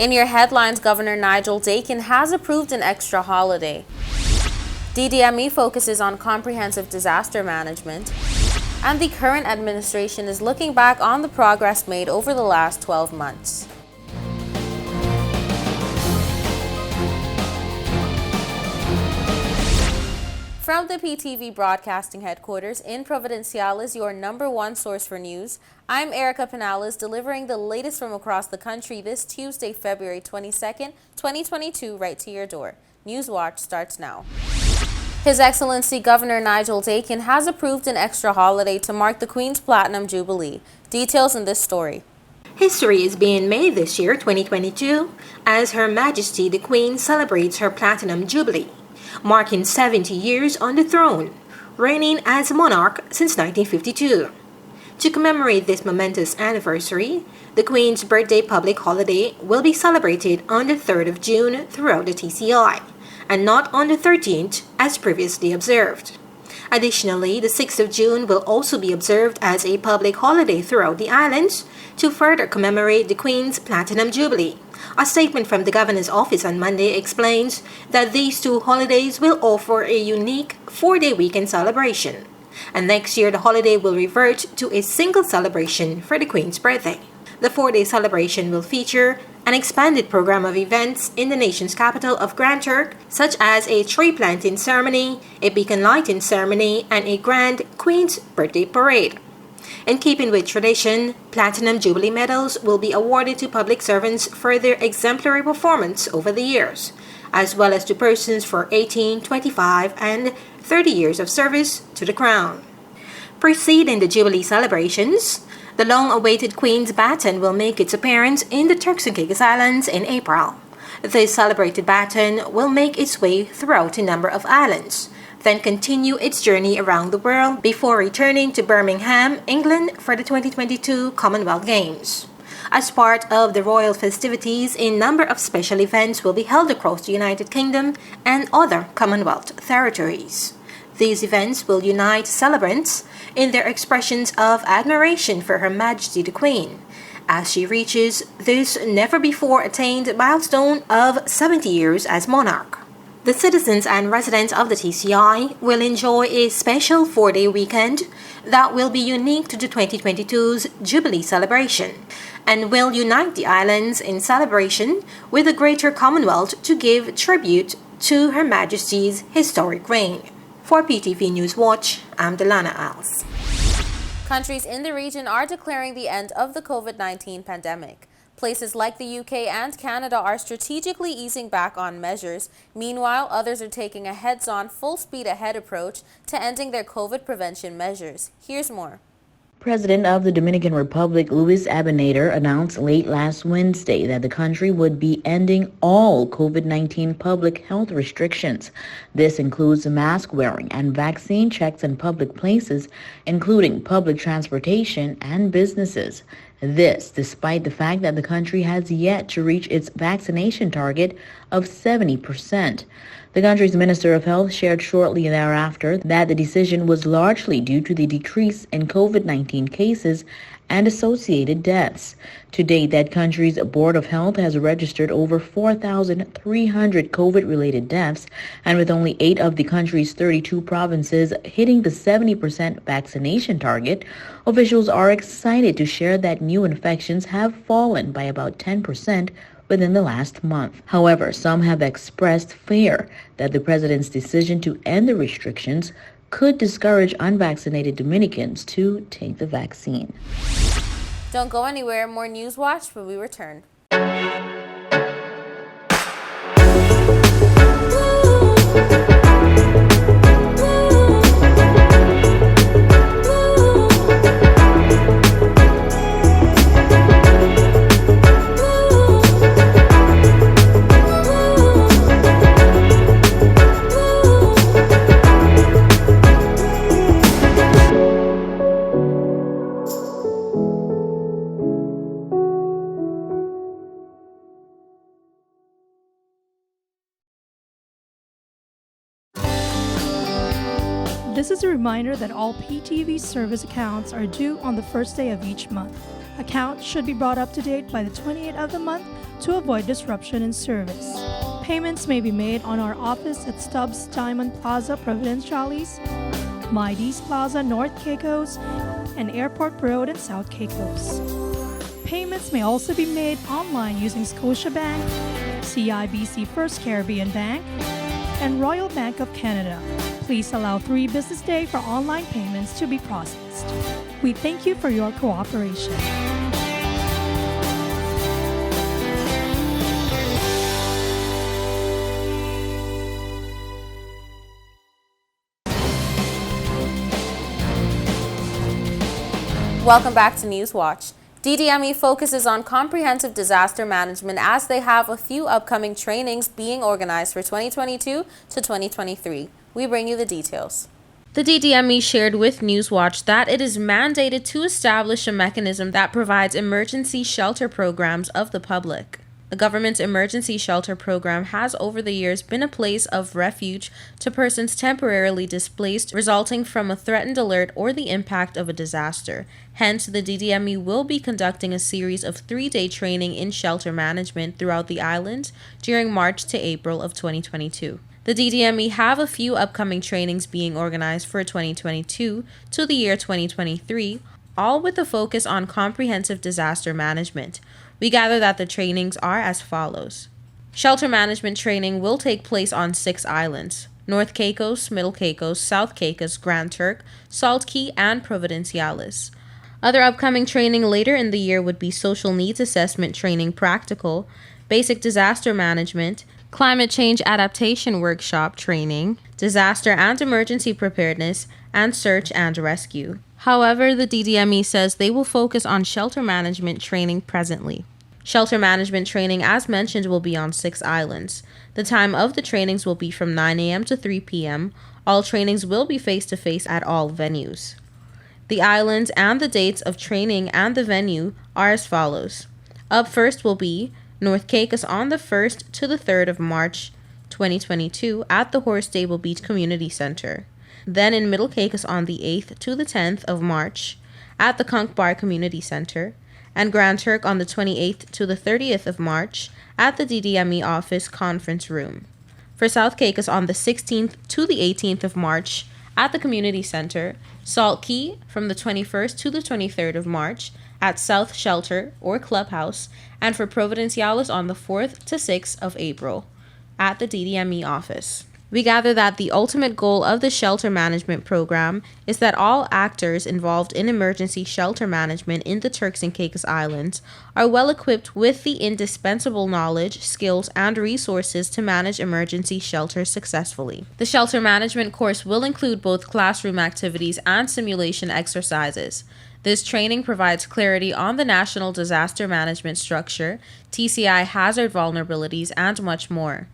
In your headlines, Governor Nigel Dakin has approved an extra holiday. DDME focuses on comprehensive disaster management. And the current administration is looking back on the progress made over the last 12 months. From the PTV Broadcasting Headquarters in Providenciales, your #1 source for news, I'm Erica Penales, delivering the latest from across the country this Tuesday, February 22nd, 2022, right to your door. Newswatch starts now. His Excellency Governor Nigel Dakin has approved an extra holiday to mark the Queen's Platinum Jubilee. Details in this story. History is being made this year, 2022, as Her Majesty the Queen celebrates her Platinum Jubilee, marking 70 years on the throne, reigning as monarch since 1952. To commemorate this momentous anniversary, the Queen's birthday public holiday will be celebrated on the 3rd of June throughout the TCI, and not on the 13th as previously observed. Additionally, the 6th of June will also be observed as a public holiday throughout the islands to further commemorate the Queen's Platinum Jubilee. A statement from the Governor's office on Monday explains that these two holidays will offer a unique 4-day weekend celebration, and next year the holiday will revert to a single celebration for the Queen's birthday. The 4-day celebration will feature an expanded program of events in the nation's capital of Grand Turk, such as a tree planting ceremony, a beacon lighting ceremony, and a grand Queen's Birthday Parade. In keeping with tradition, Platinum Jubilee medals will be awarded to public servants for their exemplary performance over the years, as well as to persons for 18, 25, and 30 years of service to the Crown. Preceding the Jubilee celebrations, the long-awaited Queen's Baton will make its appearance in the Turks and Caicos Islands in April. This celebrated baton will make its way throughout a number of islands, then continue its journey around the world before returning to Birmingham, England for the 2022 Commonwealth Games. As part of the royal festivities, a number of special events will be held across the United Kingdom and other Commonwealth territories. These events will unite celebrants in their expressions of admiration for Her Majesty the Queen as she reaches this never-before-attained milestone of 70 years as monarch. The citizens and residents of the TCI will enjoy a special 4-day weekend that will be unique to the 2022's Jubilee celebration and will unite the islands in celebration with the Greater Commonwealth to give tribute to Her Majesty's historic reign. For PTV Newswatch, I'm Delana Als. Countries in the region are declaring the end of the COVID-19 pandemic. Places like the UK and Canada are strategically easing back on measures. Meanwhile, others are taking a heads-on, full-speed-ahead approach to ending their COVID prevention measures. Here's more. President of the Dominican Republic, Luis Abinader, announced late last Wednesday that the country would be ending all COVID-19 public health restrictions. This includes mask wearing and vaccine checks in public places, including public transportation and businesses. This, despite the fact that the country has yet to reach its vaccination target of 70%. The country's Minister of Health shared shortly thereafter that the decision was largely due to the decrease in COVID-19 cases and associated deaths. To date, that country's Board of Health has registered over 4,300 COVID-related deaths, and with only 8 of the country's 32 provinces hitting the 70% vaccination target, officials are excited to share that new infections have fallen by about 10% within the last month. However, some have expressed fear that the president's decision to end the restrictions could discourage unvaccinated Dominicans to take the vaccine. Don't go anywhere. More News Watch when we return. This is a reminder that all PTV service accounts are due on the first day of each month. Accounts should be brought up to date by the 28th of the month to avoid disruption in service. Payments may be made on our office at Stubbs Diamond Plaza, Providenciales, Mides Plaza, North Caicos, and Airport Road in South Caicos. Payments may also be made online using Scotiabank, CIBC First Caribbean Bank, and Royal Bank of Canada. Please allow 3 business days for online payments to be processed. We thank you for your cooperation. Welcome back to Newswatch. DDME focuses on comprehensive disaster management as they have a few upcoming trainings being organized for 2022 to 2023. We bring you the details. The DDME shared with Newswatch that it is mandated to establish a mechanism that provides emergency shelter programs of the public. The government's emergency shelter program has over the years been a place of refuge to persons temporarily displaced resulting from a threatened alert or the impact of a disaster. Hence, the DDME will be conducting a series of 3-day training in shelter management throughout the island during March to April of 2022. The DDME have a few upcoming trainings being organized for 2022 to the year 2023, all with a focus on comprehensive disaster management. We gather that the trainings are as follows. Shelter management training will take place on 6 islands: North Caicos, Middle Caicos, South Caicos, Grand Turk, Salt Key, and Providenciales. Other upcoming training later in the year would be social needs assessment training practical, basic disaster management, climate change adaptation workshop training, disaster and emergency preparedness, and search and rescue. However, the DDME says they will focus on shelter management training presently. Shelter management training, as mentioned, will be on 6 islands. The time of the trainings will be from 9 a.m. to 3 p.m. All trainings will be face-to-face at all venues. The islands and the dates of training and the venue are as follows. Up first will be North Caicos on the 1st to the 3rd of March 2022 at the Horse Stable Beach Community Center. Then in Middle Caicos on the 8th to the 10th of March at the Conch Bar Community Center, and Grand Turk on the 28th to the 30th of March at the DDME Office Conference Room. For South Caicos on the 16th to the 18th of March at the Community Center, Salt Key from the 21st to the 23rd of March at South Shelter or Clubhouse, and for Providenciales on the 4th to 6th of April at the DDME office. We gather that the ultimate goal of the shelter management program is that all actors involved in emergency shelter management in the Turks and Caicos Islands are well equipped with the indispensable knowledge, skills, and resources to manage emergency shelters successfully. The shelter management course will include both classroom activities and simulation exercises. This training provides clarity on the national disaster management structure, TCI hazard vulnerabilities, and much more.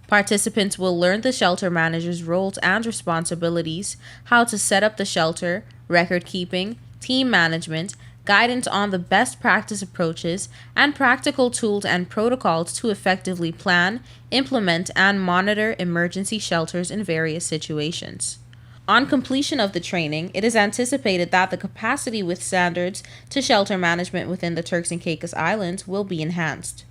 Participants will learn the shelter manager's roles and responsibilities, how to set up the shelter, record keeping, team management, guidance on the best practice approaches, and practical tools and protocols to effectively plan, implement, and monitor emergency shelters in various situations. On completion of the training, it is anticipated that the capacity with standards to shelter management within the Turks and Caicos Islands will be enhanced.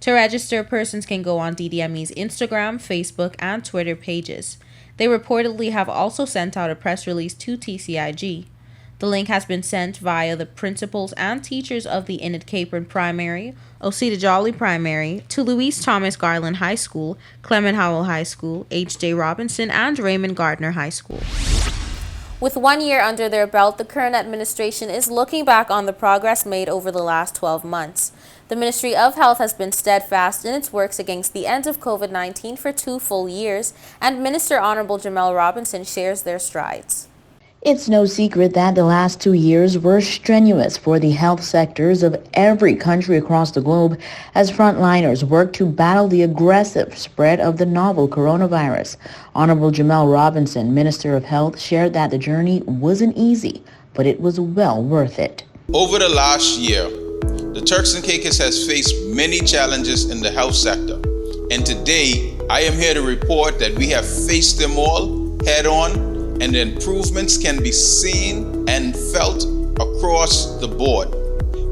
To register, persons can go on DDME's Instagram, Facebook, and Twitter pages. They reportedly have also sent out a press release to TCIG. The link has been sent via the principals and teachers of the Enid Capron Primary, Osita Jolly Primary, to Louise Thomas Garland High School, Clement Howell High School, H.J. Robinson, and Raymond Gardner High School. With 1 year under their belt, the current administration is looking back on the progress made over the last 12 months. The Ministry of Health has been steadfast in its works against the end of COVID-19 for 2 full years, and Minister Honorable Jamel Robinson shares their strides. It's no secret that the last 2 years were strenuous for the health sectors of every country across the globe as frontliners worked to battle the aggressive spread of the novel coronavirus. Honorable Jamel Robinson, Minister of Health, shared that the journey wasn't easy, but it was well worth it. Over the last year, the Turks and Caicos has faced many challenges in the health sector, and today I am here to report that we have faced them all head on, and the improvements can be seen and felt across the board.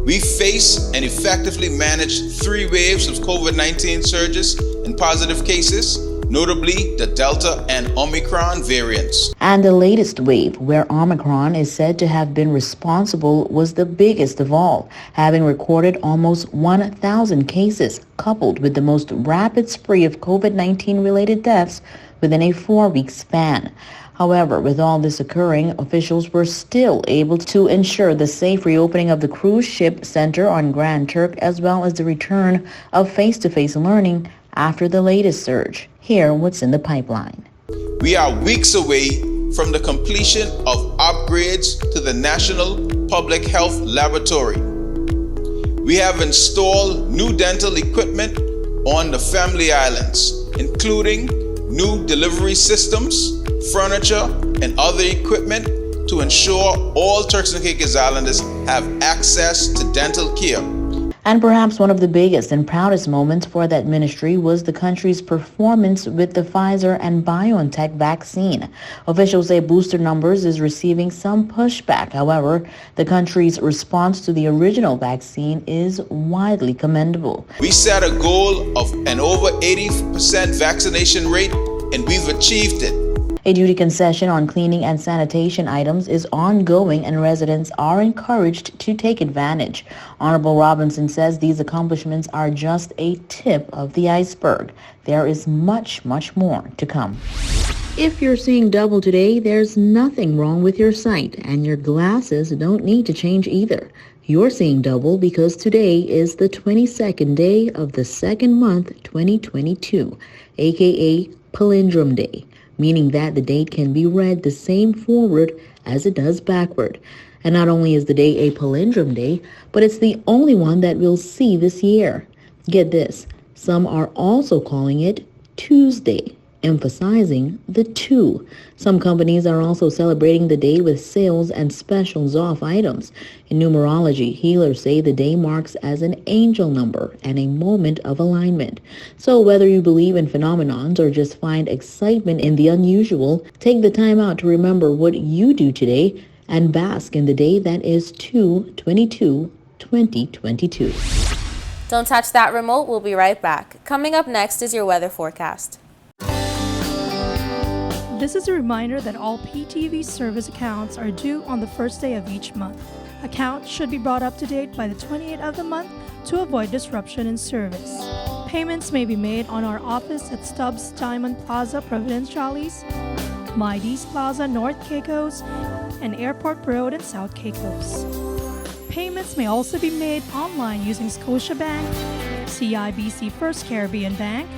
We face and effectively managed 3 waves of COVID-19 surges and positive cases, notably the Delta and Omicron variants. And the latest wave, where Omicron is said to have been responsible, was the biggest of all, having recorded almost 1,000 cases, coupled with the most rapid spree of COVID-19 related deaths within a 4-week span. However, with all this occurring, officials were still able to ensure the safe reopening of the cruise ship center on Grand Turk, as well as the return of face-to-face learning after the latest surge. Hear what's in the pipeline. We are weeks away from the completion of upgrades to the National Public Health Laboratory. We have installed new dental equipment on the Family Islands, including new delivery systems, furniture, and other equipment to ensure all Turks and Caicos Islanders have access to dental care. And perhaps one of the biggest and proudest moments for that ministry was the country's performance with the Pfizer and BioNTech vaccine. Officials say booster numbers is receiving some pushback. However, the country's response to the original vaccine is widely commendable. We set a goal of an over 80% vaccination rate, and we've achieved it. A duty concession on cleaning and sanitation items is ongoing, and residents are encouraged to take advantage. Honorable Robinson says these accomplishments are just a tip of the iceberg. There is much, much more to come. If you're seeing double today, there's nothing wrong with your sight, and your glasses don't need to change either. You're seeing double because today is the 22nd day of the second month, 2022, aka Palindrome Day, meaning that the date can be read the same forward as it does backward. And not only is the day a palindrome day, but it's the only one that we'll see this year. Get this, some are also calling it Tuesday, emphasizing the 2. Some companies are also celebrating the day with sales and specials off items. In numerology, healers say the day marks as an angel number and a moment of alignment. So whether you believe in phenomenons or just find excitement in the unusual, take the time out to remember what you do today and bask in the day that is 2/22/2022. Don't touch that remote. We'll be right back. Coming up next is your weather forecast. This is a reminder that all PTV service accounts are due on the first day of each month. Accounts should be brought up to date by the 28th of the month to avoid disruption in service. Payments may be made on our office at Stubbs Diamond Plaza, Providenciales, Mides Plaza, North Caicos, and Airport Road in South Caicos. Payments may also be made online using Scotiabank, CIBC First Caribbean Bank,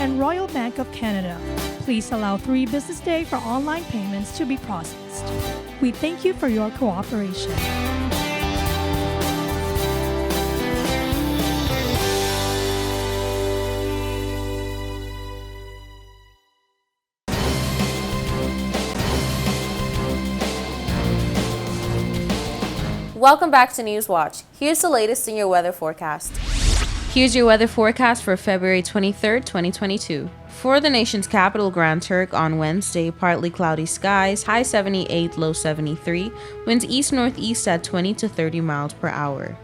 and Royal Bank of Canada. Please allow 3 business days for online payments to be processed. We thank you for your cooperation. Welcome back to News Watch. Here's the latest in your weather forecast. Here's your weather forecast for February 23rd, 2022. For the nation's capital, Grand Turk, on Wednesday, partly cloudy skies, high 78, low 73, winds east-northeast at 20 to 30 miles per hour.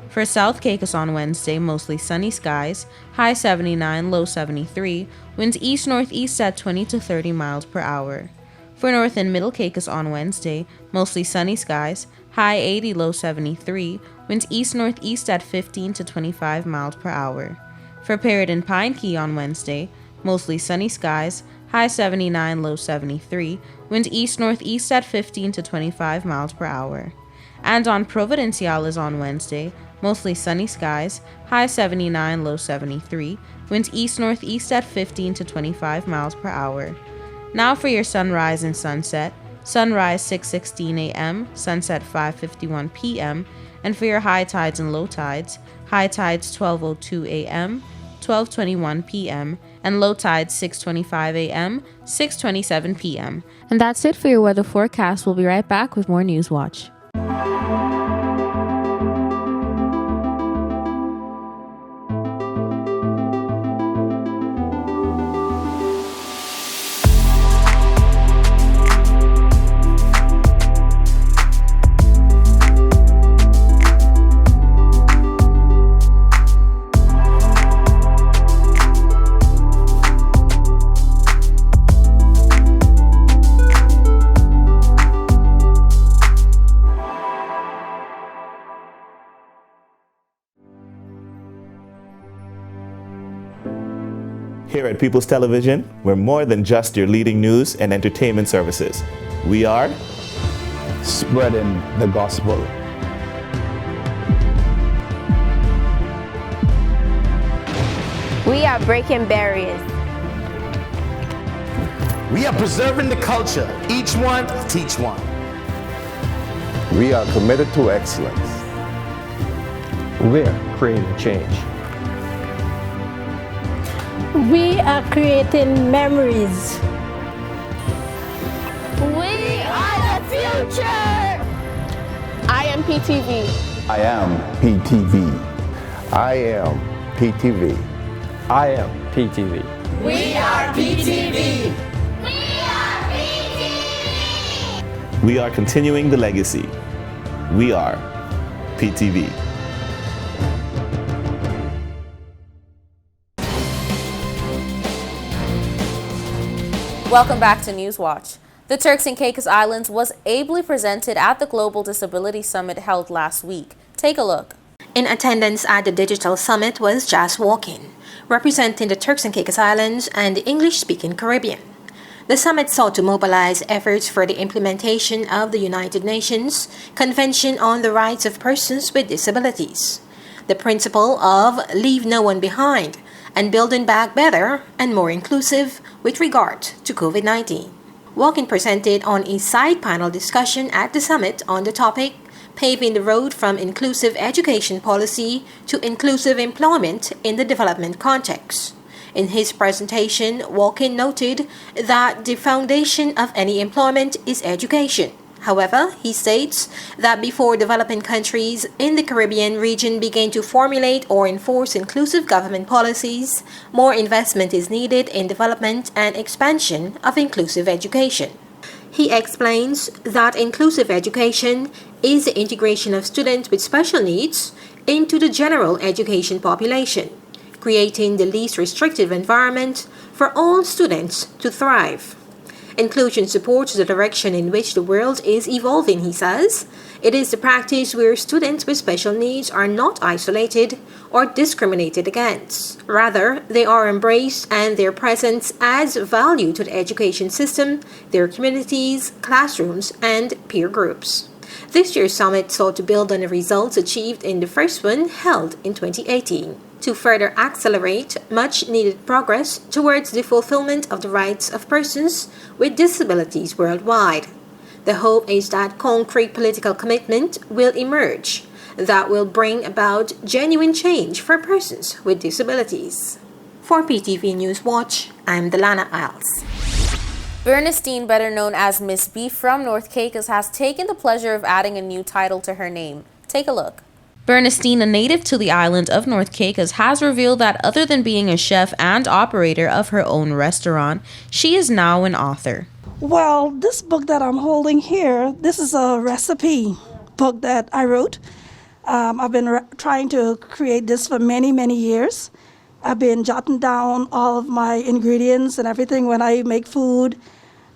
For South Caicos on Wednesday, mostly sunny skies, high 79, low 73, winds east-northeast at 20 to 30 miles per hour. For North and Middle Caicos on Wednesday, mostly sunny skies, high 80, low 73, winds east-northeast at 15 to 25 miles per hour. For Parrot and Pine Key on Wednesday, mostly sunny skies, high 79, low 73, winds east-northeast at 15 to 25 miles per hour. And on Providenciales on Wednesday, mostly sunny skies, high 79, low 73, winds east-northeast at 15 to 25 miles per hour. Now for your sunrise and sunset. Sunrise 6:16 a.m., sunset 5:51 p.m., and for your high tides and low tides, high tides 12:02 a.m., 12:21 p.m., and low tides 6:25 a.m., 6:27 p.m. And that's it for your weather forecast. We'll be right back with more News Watch. Here at People's Television, we're more than just your leading news and entertainment services. We are spreading the gospel. We are breaking barriers. We are preserving the culture. Each one, teach one. We are committed to excellence. We're creating change. We are creating memories. We are the future. I am PTV. I am PTV. I am PTV. I am PTV. We are PTV. We are continuing the legacy. We are PTV. Welcome back to Newswatch. The Turks and Caicos Islands was ably presented at the Global Disability Summit held last week. Take a look. In attendance at the digital summit was Jas Walkin, representing the Turks and Caicos Islands and the English-speaking Caribbean. The summit sought to mobilize efforts for the implementation of the United Nations Convention on the Rights of Persons with Disabilities, the principle of leave no one behind, and building back better and more inclusive with regard to COVID-19. Walkin presented on a side panel discussion at the summit on the topic Paving the Road from Inclusive Education Policy to Inclusive Employment in the Development Context. In his presentation, Walkin noted that the foundation of any employment is education. However, he states that before developing countries in the Caribbean region begin to formulate or enforce inclusive government policies, more investment is needed in development and expansion of inclusive education. He explains that inclusive education is the integration of students with special needs into the general education population, creating the least restrictive environment for all students to thrive. Inclusion supports the direction in which the world is evolving, he says. It is the practice where students with special needs are not isolated or discriminated against. Rather, they are embraced and their presence adds value to the education system, their communities, classrooms, and peer groups. This year's summit sought to build on the results achieved in the first one held in 2018. To further accelerate much-needed progress towards the fulfillment of the rights of persons with disabilities worldwide. The hope is that concrete political commitment will emerge that will bring about genuine change for persons with disabilities. For PTV Newswatch, I'm Delana Isles. Bernestine, better known as Miss B from North Caicos, has taken the pleasure of adding a new title to her name. Take a look. Bernestine, a native to the island of North Caicos, has revealed that other than being a chef and operator of her own restaurant, she is now an author. Well, this book that I'm holding here, this is a recipe book that I wrote. I've been trying to create this for many, many years. I've been jotting down all of my ingredients and everything when I make food,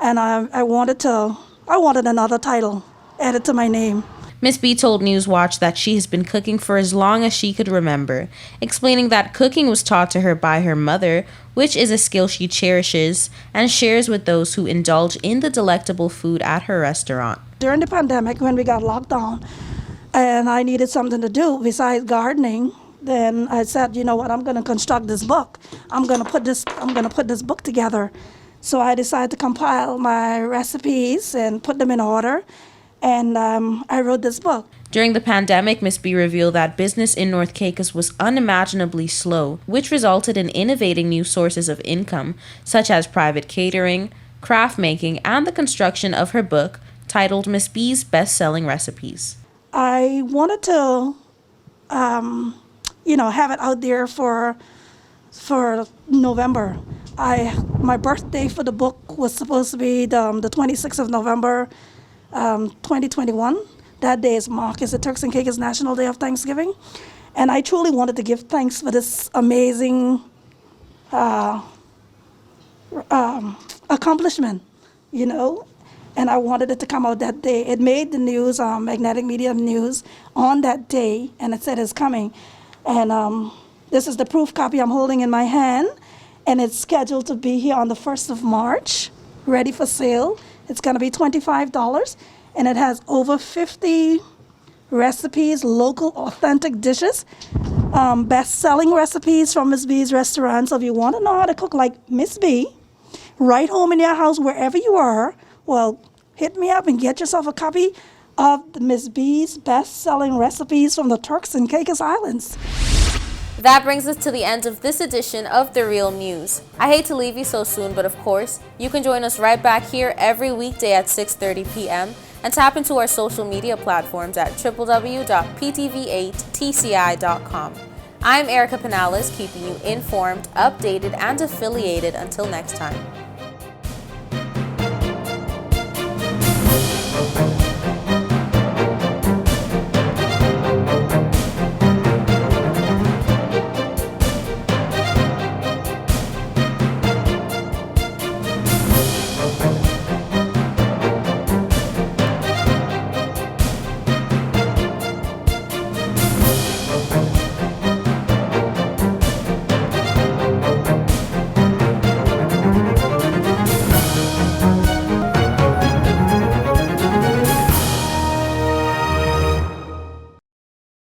and I wanted another title added to my name. Miss B told Newswatch that she has been cooking for as long as she could remember, explaining that cooking was taught to her by her mother, which is a skill she cherishes and shares with those who indulge in the delectable food at her restaurant. During the pandemic, when we got locked down, and I needed something to do besides gardening, then I said, you know what, I'm going to construct this book. I'm going to put this book together. So I decided to compile my recipes and put them in order. And I wrote this book. During the pandemic, Miss B revealed that business in North Caicos was unimaginably slow, which resulted in innovating new sources of income, such as private catering, craft making, and the construction of her book, titled Miss B's Best-Selling Recipes. I wanted to, have it out there for November. My birthday for the book was supposed to be the 26th of November, 2021. That day is marked as the Turks and Caicos National Day of Thanksgiving. And I truly wanted to give thanks for this amazing accomplishment, and I wanted it to come out that day. It made the news, Magnetic Media News, on that day, and it said it's coming. And this is the proof copy I'm holding in my hand. and it's scheduled to be here on the 1st of March, ready for sale. It's going to be $25, and it has over 50 recipes, local authentic dishes, best-selling recipes from Miss B's restaurant. So if you want to know how to cook like Miss B, right home in your house, wherever you are, well, hit me up and get yourself a copy of the Miss B's best-selling recipes from the Turks and Caicos Islands. That brings us to the end of this edition of The Real News. I hate to leave you so soon, but of course, you can join us right back here every weekday at 6:30 p.m. and tap into our social media platforms at www.ptv8tci.com. I'm Erica Pinales, keeping you informed, updated, and affiliated. Until next time.